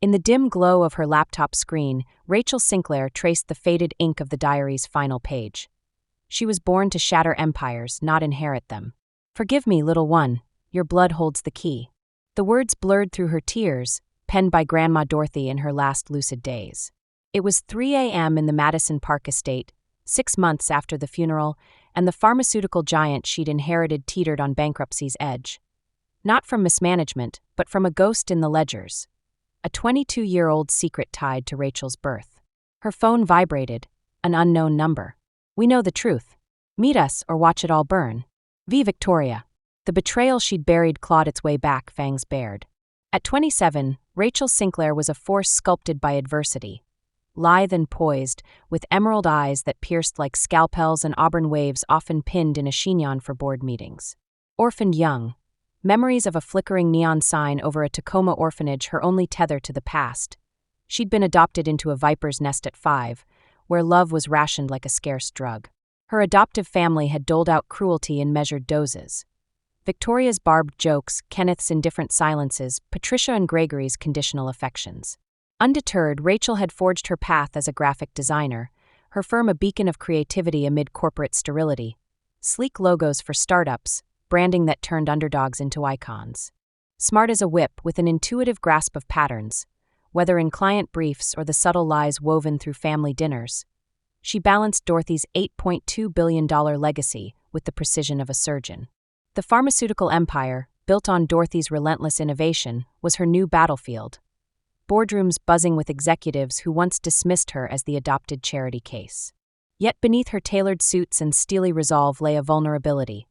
In the dim glow of her laptop screen, Rachel Sinclair traced the faded ink of the diary's final page. She was born to shatter empires, not inherit them. "Forgive me, little one, your blood holds the key." The words blurred through her tears, penned by Grandma Dorothy in her last lucid days. It was 3 a.m. in the Madison Park estate, 6 months after the funeral, and the pharmaceutical giant she'd inherited teetered on bankruptcy's edge. Not from mismanagement, but from a ghost in the ledgers. A 22-year-old secret tied to Rachel's birth. Her phone vibrated, an unknown number. "We know the truth. Meet us or watch it all burn. V. Victoria." The betrayal she'd buried clawed its way back, fangs bared. At 27, Rachel Sinclair was a force sculpted by adversity. Lithe and poised, with emerald eyes that pierced like scalpels and auburn waves often pinned in a chignon for board meetings. Orphaned young. Memories of a flickering neon sign over a Tacoma orphanage her only tether to the past. She'd been adopted into a viper's nest at 5, where love was rationed like a scarce drug. Her adoptive family had doled out cruelty in measured doses. Victoria's barbed jokes, Kenneth's indifferent silences, Patricia and Gregory's conditional affections. Undeterred, Rachel had forged her path as a graphic designer, her firm a beacon of creativity amid corporate sterility. Sleek logos for startups, branding that turned underdogs into icons. Smart as a whip with an intuitive grasp of patterns, whether in client briefs or the subtle lies woven through family dinners. She balanced Dorothy's $8.2 billion legacy with the precision of a surgeon. The pharmaceutical empire, built on Dorothy's relentless innovation, was her new battlefield. Boardrooms buzzing with executives who once dismissed her as the adopted charity case. Yet beneath her tailored suits and steely resolve lay a vulnerability,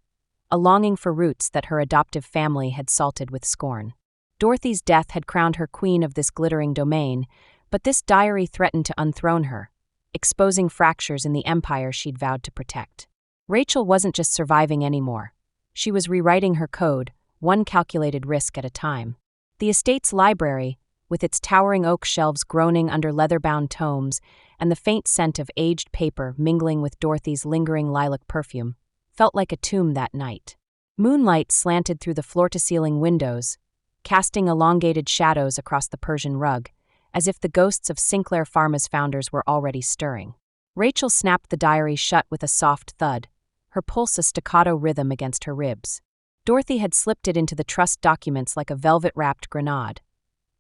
a longing for roots that her adoptive family had salted with scorn. Dorothy's death had crowned her queen of this glittering domain, but this diary threatened to unthrone her, exposing fractures in the empire she'd vowed to protect. Rachel wasn't just surviving anymore. She was rewriting her code, one calculated risk at a time. The estate's library, with its towering oak shelves groaning under leather-bound tomes and the faint scent of aged paper mingling with Dorothy's lingering lilac perfume, felt like a tomb that night. Moonlight slanted through the floor-to-ceiling windows, casting elongated shadows across the Persian rug, as if the ghosts of Sinclair Pharma's founders were already stirring. Rachel snapped the diary shut with a soft thud, her pulse a staccato rhythm against her ribs. Dorothy had slipped it into the trust documents like a velvet-wrapped grenade.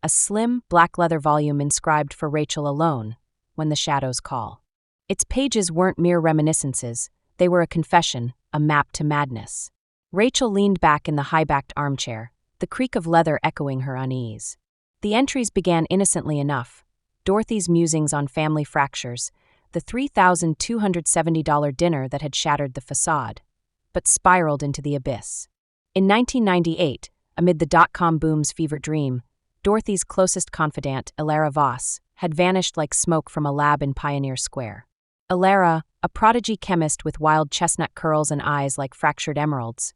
A slim, black leather volume inscribed for Rachel alone, when the shadows call. Its pages weren't mere reminiscences, they were a confession, a map to madness. Rachel leaned back in the high-backed armchair, the creak of leather echoing her unease. The entries began innocently enough. Dorothy's musings on family fractures, the $3,270 dinner that had shattered the facade, but spiraled into the abyss. In 1998, amid the dot-com boom's fever dream, Dorothy's closest confidant, Elara Vasquez, had vanished like smoke from a lab in Pioneer Square. Elara, a prodigy chemist with wild chestnut curls and eyes like fractured emeralds,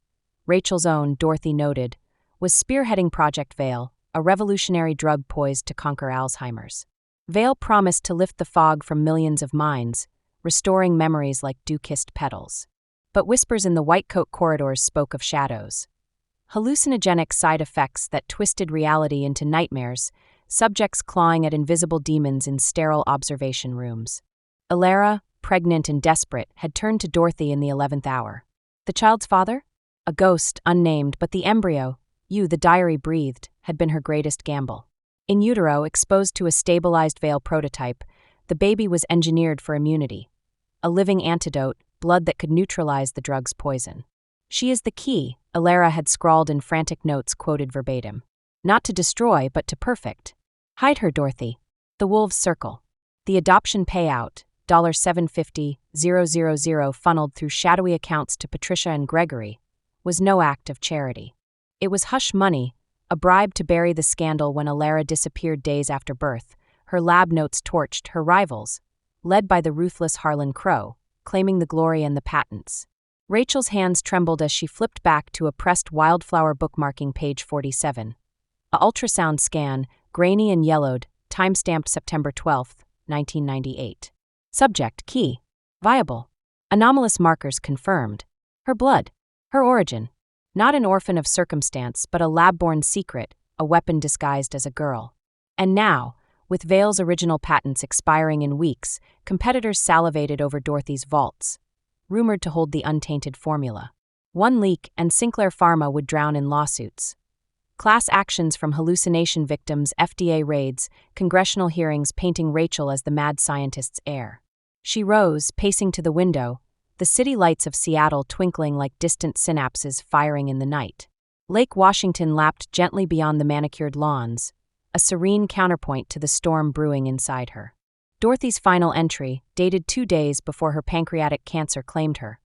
Rachel's own, Dorothy noted, was spearheading Project Veil, a revolutionary drug poised to conquer Alzheimer's. Veil promised to lift the fog from millions of minds, restoring memories like dew-kissed petals. But whispers in the white coat corridors spoke of shadows. Hallucinogenic side effects that twisted reality into nightmares, subjects clawing at invisible demons in sterile observation rooms. Elara, pregnant and desperate, had turned to Dorothy in the 11th hour. The child's father? A ghost, unnamed, but the embryo, the diary breathed, had been her greatest gamble. In utero, exposed to a stabilized Veil prototype, the baby was engineered for immunity. A living antidote, blood that could neutralize the drug's poison. "She is the key," Elara had scrawled in frantic notes quoted verbatim. "Not to destroy, but to perfect. Hide her, Dorothy." The wolves circle. The adoption payout, $750,000 funneled through shadowy accounts to Patricia and Gregory, was no act of charity. It was hush money, a bribe to bury the scandal when Elara disappeared days after birth, her lab notes torched, her rivals, led by the ruthless Harlan Crowe, claiming the glory and the patents. Rachel's hands trembled as she flipped back to a pressed wildflower bookmarking page 47. A ultrasound scan, grainy and yellowed, timestamped September 12, 1998. Subject, key, viable. Anomalous markers confirmed. Her blood, her origin. Not an orphan of circumstance, but a lab-born secret, a weapon disguised as a girl. And now, with Vale's original patents expiring in weeks, competitors salivated over Dorothy's vaults, rumored to hold the untainted formula. One leak, and Sinclair Pharma would drown in lawsuits. Class actions from hallucination victims, FDA raids, congressional hearings painting Rachel as the mad scientist's heir. She rose, pacing to the window, the city lights of Seattle twinkling like distant synapses firing in the night. Lake Washington lapped gently beyond the manicured lawns, a serene counterpoint to the storm brewing inside her. Dorothy's final entry, dated 2 days before her pancreatic cancer claimed her.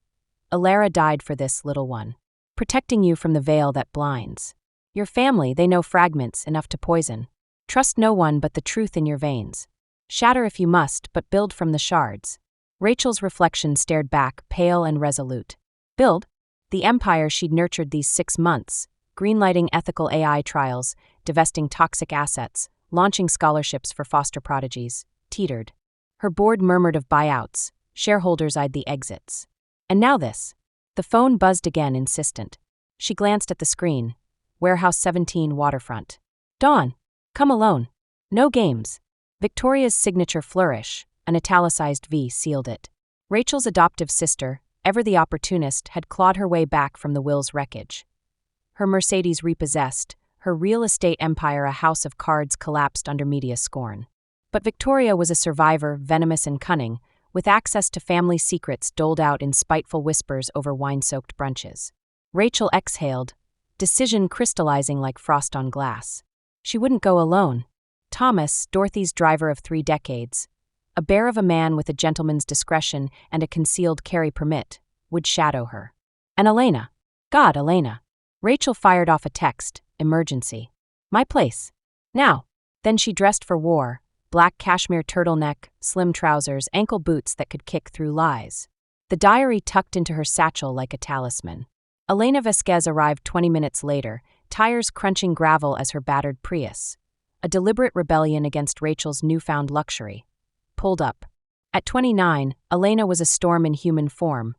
Elara died for this, little one. Protecting you from the veil that blinds. Your family, they know fragments enough to poison. Trust no one but the truth in your veins. Shatter if you must, but build from the shards. Rachel's reflection stared back, pale and resolute. Build? The empire she'd nurtured these 6 months, greenlighting ethical AI trials, divesting toxic assets, launching scholarships for foster prodigies, teetered. Her board murmured of buyouts, shareholders eyed the exits. And now this. The phone buzzed again, insistent. She glanced at the screen. Warehouse 17 waterfront. Dawn. Come alone. No games. Victoria's signature flourish, an italicized V sealed it. Rachel's adoptive sister, ever the opportunist, had clawed her way back from the will's wreckage. Her Mercedes repossessed, her real estate empire a house of cards collapsed under media scorn. But Victoria was a survivor, venomous and cunning, with access to family secrets doled out in spiteful whispers over wine-soaked brunches. Rachel exhaled, decision crystallizing like frost on glass. She wouldn't go alone. Thomas, Dorothy's driver of 3 decades, a bear of a man with a gentleman's discretion and a concealed carry permit, would shadow her. And Elena. God, Elena. Rachel fired off a text, emergency. My place. Now. Then she dressed for war, black cashmere turtleneck, slim trousers, ankle boots that could kick through lies. The diary tucked into her satchel like a talisman. Elena Vasquez arrived 20 minutes later, tires crunching gravel as her battered Prius. A deliberate rebellion against Rachel's newfound luxury. Pulled up. At 29, Elena was a storm in human form.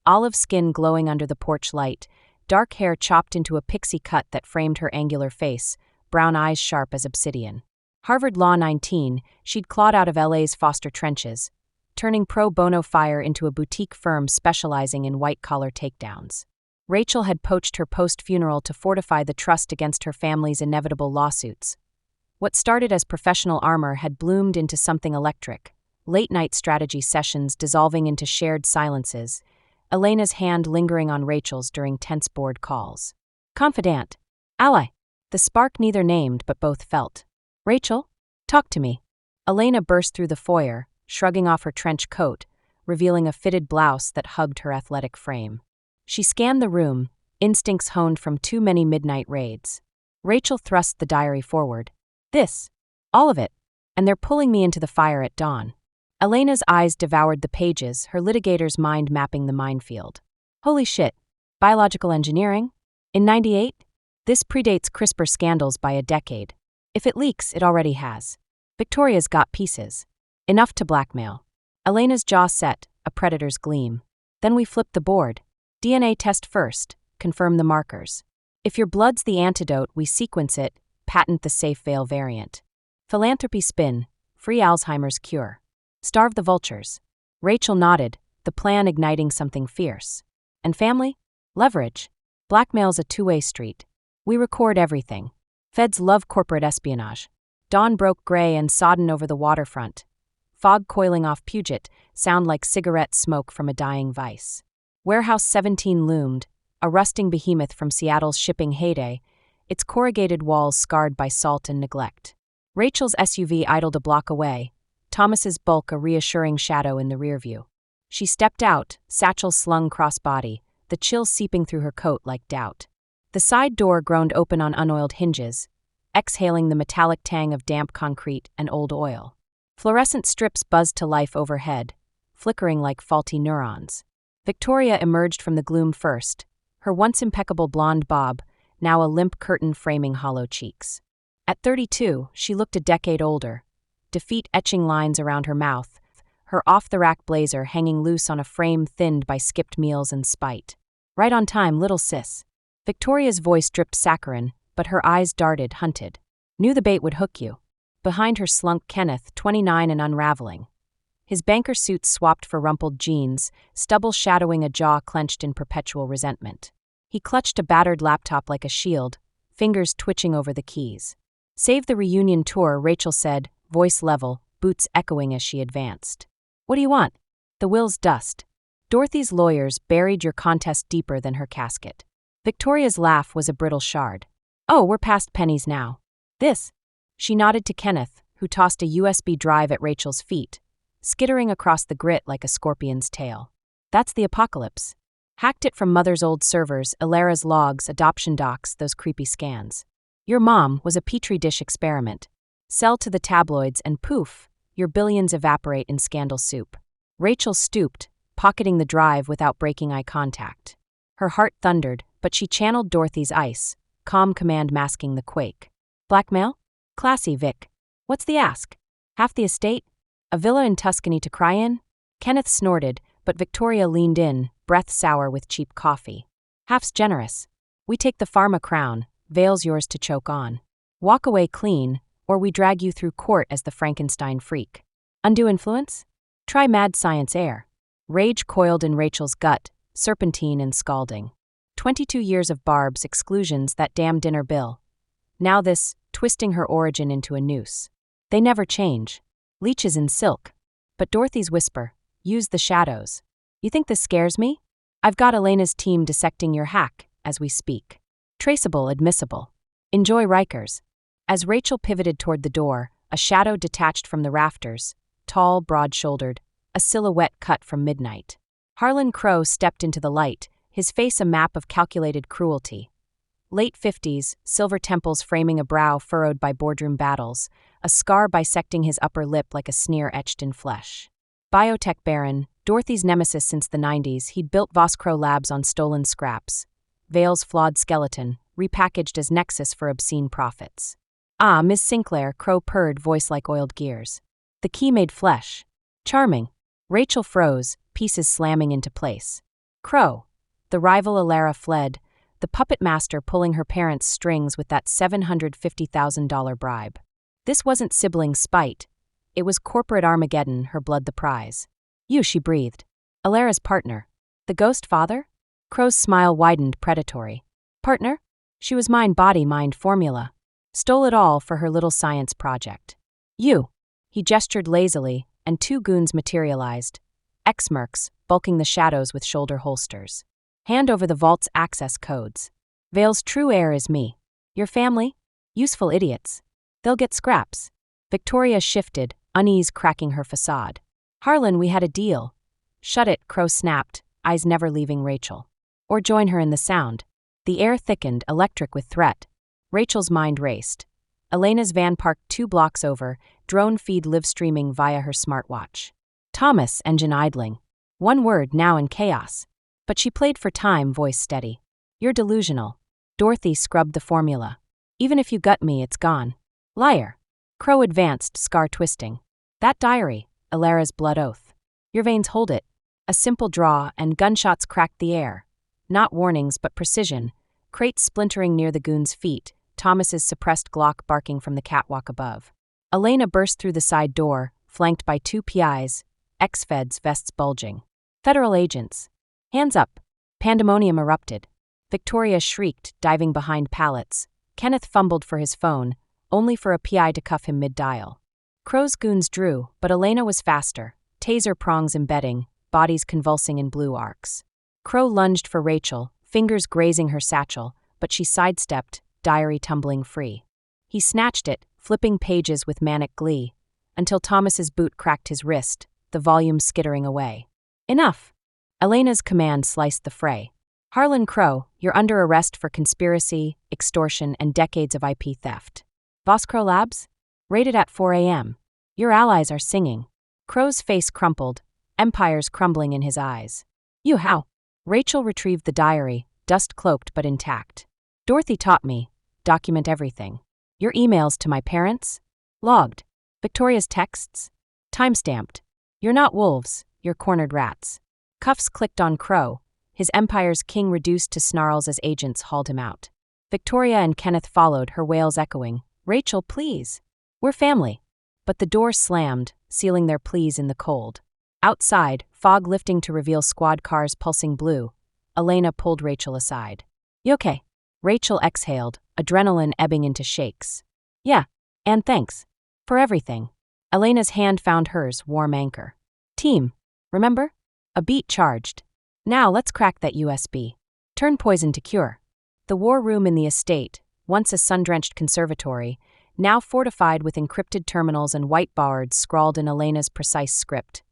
Olive skin glowing under the porch light, dark hair chopped into a pixie cut that framed her angular face, brown eyes sharp as obsidian. Harvard Law 19, she'd clawed out of LA's foster trenches, turning pro bono fire into a boutique firm specializing in white-collar takedowns. Rachel had poached her post-funeral to fortify the trust against her family's inevitable lawsuits. What started as professional armor had bloomed into something electric, late-night strategy sessions dissolving into shared silences, Elena's hand lingering on Rachel's during tense board calls. Confidant. Ally. The spark neither named but both felt. Rachel? Talk to me. Elena burst through the foyer, shrugging off her trench coat, revealing a fitted blouse that hugged her athletic frame. She scanned the room, instincts honed from too many midnight raids. Rachel thrust the diary forward. This. All of it. And they're pulling me into the fire at dawn. Elena's eyes devoured the pages, her litigator's mind mapping the minefield. Holy shit. Biological engineering? In 98? This predates CRISPR scandals by a decade. If it leaks, it already has. Victoria's got pieces. Enough to blackmail. Elena's jaw set, a predator's gleam. Then we flipped the board. DNA test first, confirm the markers. If your blood's the antidote, we sequence it, patent the safe veil variant. Philanthropy spin, free Alzheimer's cure. Starve the vultures. Rachel nodded, the plan igniting something fierce. And family? Leverage. Blackmail's a two-way street. We record everything. Feds love corporate espionage. Dawn broke gray and sodden over the waterfront. Fog coiling off Puget, sound like cigarette smoke from a dying vice. Warehouse 17 loomed, a rusting behemoth from Seattle's shipping heyday, its corrugated walls scarred by salt and neglect. Rachel's SUV idled a block away, Thomas's bulk a reassuring shadow in the rearview. She stepped out, satchel slung cross-body, the chill seeping through her coat like doubt. The side door groaned open on unoiled hinges, exhaling the metallic tang of damp concrete and old oil. Fluorescent strips buzzed to life overhead, flickering like faulty neurons. Victoria emerged from the gloom first, her once impeccable blonde bob, now a limp curtain framing hollow cheeks. At 32, she looked a decade older, defeat etching lines around her mouth, her off-the-rack blazer hanging loose on a frame thinned by skipped meals and spite. Right on time, little sis. Victoria's voice dripped saccharine, but her eyes darted, hunted. Knew the bait would hook you. Behind her slunk Kenneth, 29 and unraveling. His banker suit swapped for rumpled jeans, stubble shadowing a jaw clenched in perpetual resentment. He clutched a battered laptop like a shield, fingers twitching over the keys. "Save the reunion tour," Rachel said, voice level, boots echoing as she advanced. "What do you want?" "The will's dust. Dorothy's lawyers buried your contest deeper than her casket." Victoria's laugh was a brittle shard. "Oh, we're past pennies now. This." She nodded to Kenneth, who tossed a USB drive at Rachel's feet, skittering across the grit like a scorpion's tail. "That's the apocalypse. Hacked it from Mother's old servers, Elara's logs, adoption docs, those creepy scans. Your mom was a petri dish experiment. Sell to the tabloids and poof, your billions evaporate in scandal soup." Rachel stooped, pocketing the drive without breaking eye contact. Her heart thundered, but she channeled Dorothy's ice, calm command masking the quake. "Blackmail? Classy, Vic. What's the ask? Half the estate? A villa in Tuscany to cry in?" Kenneth snorted, but Victoria leaned in, breath sour with cheap coffee. "Half's generous. We take the pharma crown, veil's yours to choke on. Walk away clean, or we drag you through court as the Frankenstein freak. Undue influence? Try mad science Heir." Rage coiled in Rachel's gut, serpentine and scalding. 22 years of barbs, exclusions, that damn dinner bill. Now this, twisting her origin into a noose. They never change. Leeches in silk. But Dorothy's whisper, "Use the shadows." "You think this scares me? I've got Elena's team dissecting your hack as we speak. Traceable, admissible. Enjoy Rikers." As Rachel pivoted toward the door, a shadow detached from the rafters, tall, broad-shouldered, a silhouette cut from midnight. Harlan Crowe stepped into the light, his face a map of calculated cruelty. Late 50s, silver temples framing a brow furrowed by boardroom battles, a scar bisecting his upper lip like a sneer etched in flesh. Biotech baron, Dorothy's nemesis since the 90s, he'd built Vasquez labs on stolen scraps. Vale's flawed skeleton, repackaged as nexus for obscene profits. "Ah, Ms. Sinclair," Crowe purred, voice like oiled gears. "The key made flesh. Charming." Rachel froze, pieces slamming into place. Crowe. The rival Elara fled, the puppet master pulling her parents' strings with that $750,000 bribe. This wasn't sibling spite. It was corporate Armageddon, her blood the prize. "You," she breathed. "Elara's partner. The ghost father?" Crowe's smile widened, predatory. "Partner? She was mine, body, mind, formula. Stole it all for her little science project. You." He gestured lazily, and two goons materialized. Ex-mercs, bulking the shadows with shoulder holsters. "Hand over the vault's access codes. Vale's true heir is me. Your family? Useful idiots. They'll get scraps." Victoria shifted, unease cracking her facade. "Harlan, we had a deal." "Shut it," Crowe snapped, eyes never leaving Rachel. "Or join her in the sound." The air thickened, electric with threat. Rachel's mind raced. Elena's van parked 2 blocks over, drone feed live streaming via her smartwatch. Thomas, engine idling. One word, now in chaos. But she played for time, voice steady. "You're delusional." Dorothy scrubbed the formula. "Even if you gut me, it's gone." "Liar." Crowe advanced, scar twisting. "That diary, Elara's blood oath. Your veins hold it." A simple draw, and gunshots cracked the air. Not warnings, but precision. Crates splintering near the goon's feet, Thomas's suppressed Glock barking from the catwalk above. Elena burst through the side door, flanked by 2 PIs, ex-feds, vests bulging. "Federal agents. Hands up." Pandemonium erupted. Victoria shrieked, diving behind pallets. Kenneth fumbled for his phone, only for a PI to cuff him mid-dial. Crowe's goons drew, but Elena was faster, taser prongs embedding, bodies convulsing in blue arcs. Crowe lunged for Rachel, fingers grazing her satchel, but she sidestepped, diary tumbling free. He snatched it, flipping pages with manic glee, until Thomas's boot cracked his wrist, the volume skittering away. "Enough!" Elena's command sliced the fray. "Harlan Crowe, you're under arrest for conspiracy, extortion, and decades of IP theft. Vasquez Labs? Rated at 4 a.m. Your allies are singing." Crowe's face crumpled, empires crumbling in his eyes. "You how?" Rachel retrieved the diary, dust-cloaked but intact. "Dorothy taught me. Document everything. Your emails to my parents? Logged. Victoria's texts? Timestamped. You're not wolves, you're cornered rats." Cuffs clicked on Crowe, his empire's king reduced to snarls as agents hauled him out. Victoria and Kenneth followed, her wails echoing. "Rachel, please." We're family. But the door slammed, sealing their pleas in the cold. Outside, fog lifting to reveal squad cars pulsing blue, Elena pulled Rachel aside. You okay? Rachel exhaled, adrenaline ebbing into shakes. Yeah, and thanks. For everything. Elena's hand found hers, warm anchor. Team. Remember? A beat charged. Now let's crack that USB. Turn poison to cure. The war room in the estate, once a sun-drenched conservatory, now fortified with encrypted terminals and whiteboards scrawled in Elena's precise script,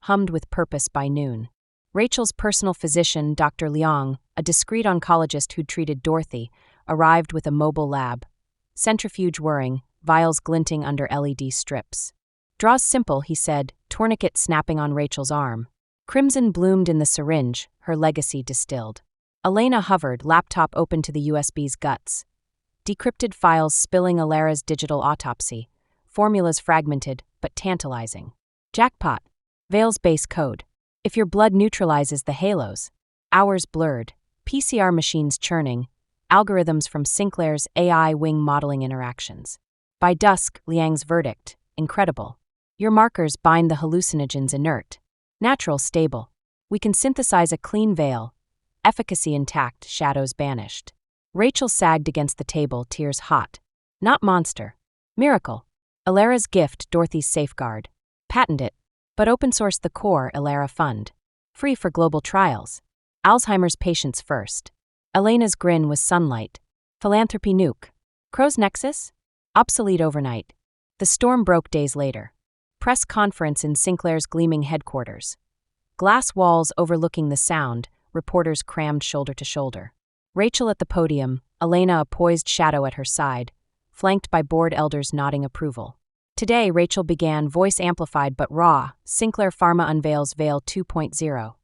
hummed with purpose by noon. Rachel's personal physician, Dr. Leong, a discreet oncologist who'd treated Dorothy, arrived with a mobile lab. Centrifuge whirring, vials glinting under LED strips. Draws simple, he said, tourniquet snapping on Rachel's arm. Crimson bloomed in the syringe, her legacy distilled. Elena hovered, laptop open to the USB's guts. Decrypted files spilling Elara's digital autopsy. Formulas fragmented, but tantalizing. Jackpot. Veil's base code. If your blood neutralizes the halos. Hours blurred. PCR machines churning. Algorithms from Sinclair's AI wing modeling interactions. By dusk, Liang's verdict. Incredible. Your markers bind the hallucinogens inert. Natural, stable. We can synthesize a clean veil. Efficacy intact, shadows banished. Rachel sagged against the table, tears hot. Not monster. Miracle. Elara's gift, Dorothy's safeguard. Patent it. But open-source the core, Elara Fund. Free for global trials. Alzheimer's patients first. Elena's grin was sunlight. Philanthropy nuke. Crow's Nexus? Obsolete overnight. The storm broke days later. Press conference in Sinclair's gleaming headquarters. Glass walls overlooking the sound, reporters crammed shoulder to shoulder. Rachel at the podium, Elena a poised shadow at her side, flanked by board elders nodding approval. Today, Rachel began, voice amplified but raw, Sinclair Pharma unveils Veil 2.0.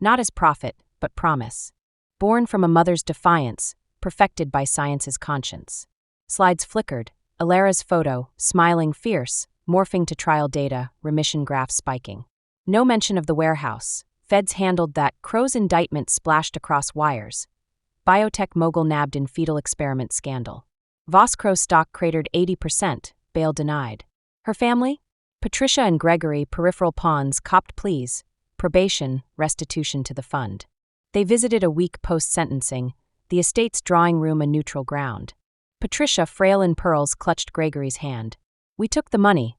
Not as profit, but promise. Born from a mother's defiance, perfected by science's conscience. Slides flickered, Elara's photo, smiling fierce, morphing to trial data, remission graphs spiking. No mention of the warehouse. Feds handled that. Crow's indictment splashed across wires. Biotech mogul nabbed in fetal experiment scandal. Voscrow stock cratered 80%, bail denied. Her family? Patricia and Gregory, peripheral pawns, copped pleas, probation, restitution to the fund. They visited a week post-sentencing, the estate's drawing room a neutral ground. Patricia, frail in pearls, clutched Gregory's hand. We took the money.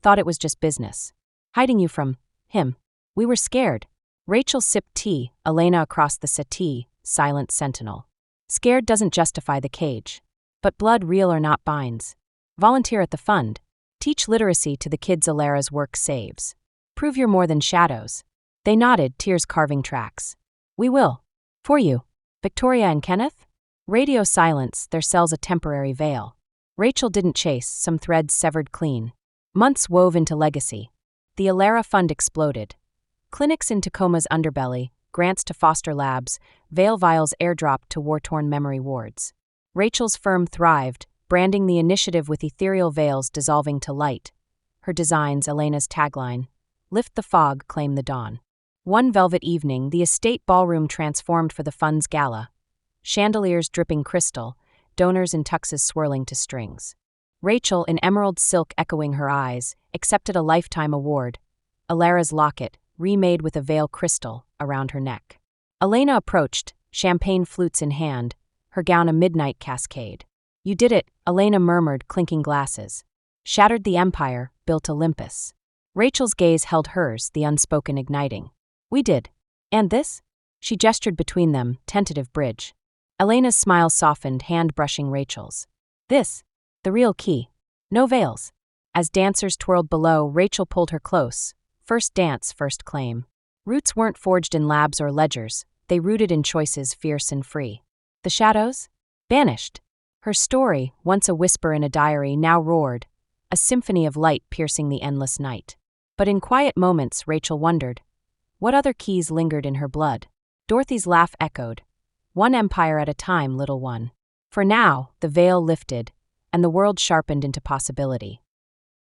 Thought it was just business. Hiding you from him. We were scared. Rachel sipped tea, Elena across the settee, silent sentinel. Scared doesn't justify the cage. But blood, real or not, binds. Volunteer at the fund. Teach literacy to the kids Elara's work saves. Prove you're more than shadows. They nodded, tears carving tracks. We will. For you. Victoria and Kenneth? Radio silence, their cells a temporary veil. Rachel didn't chase, some threads severed clean. Months wove into legacy. The Elara Fund exploded. Clinics in Tacoma's underbelly, grants to foster labs, veil vials airdropped to war-torn memory wards. Rachel's firm thrived, branding the initiative with ethereal veils dissolving to light. Her designs, Elena's tagline, lift the fog, claim the dawn. One velvet evening, the estate ballroom transformed for the fund's gala. Chandeliers dripping crystal, donors in tuxes swirling to strings. Rachel, in emerald silk echoing her eyes, accepted a lifetime award. Elara's locket, remade with a veil crystal, around her neck. Elena approached, champagne flutes in hand, her gown a midnight cascade. You did it, Elena murmured, clinking glasses. Shattered the empire, built Olympus. Rachel's gaze held hers, the unspoken igniting. We did. And this? She gestured between them, tentative bridge. Elena's smile softened, hand brushing Rachel's. This. The real key. No veils. As dancers twirled below, Rachel pulled her close. First dance, first claim. Roots weren't forged in labs or ledgers, they rooted in choices fierce and free. The shadows? Banished. Her story, once a whisper in a diary, now roared, a symphony of light piercing the endless night. But in quiet moments, Rachel wondered, what other keys lingered in her blood? Dorothy's laugh echoed. One empire at a time, little one. For now, the veil lifted, and the world sharpened into possibility.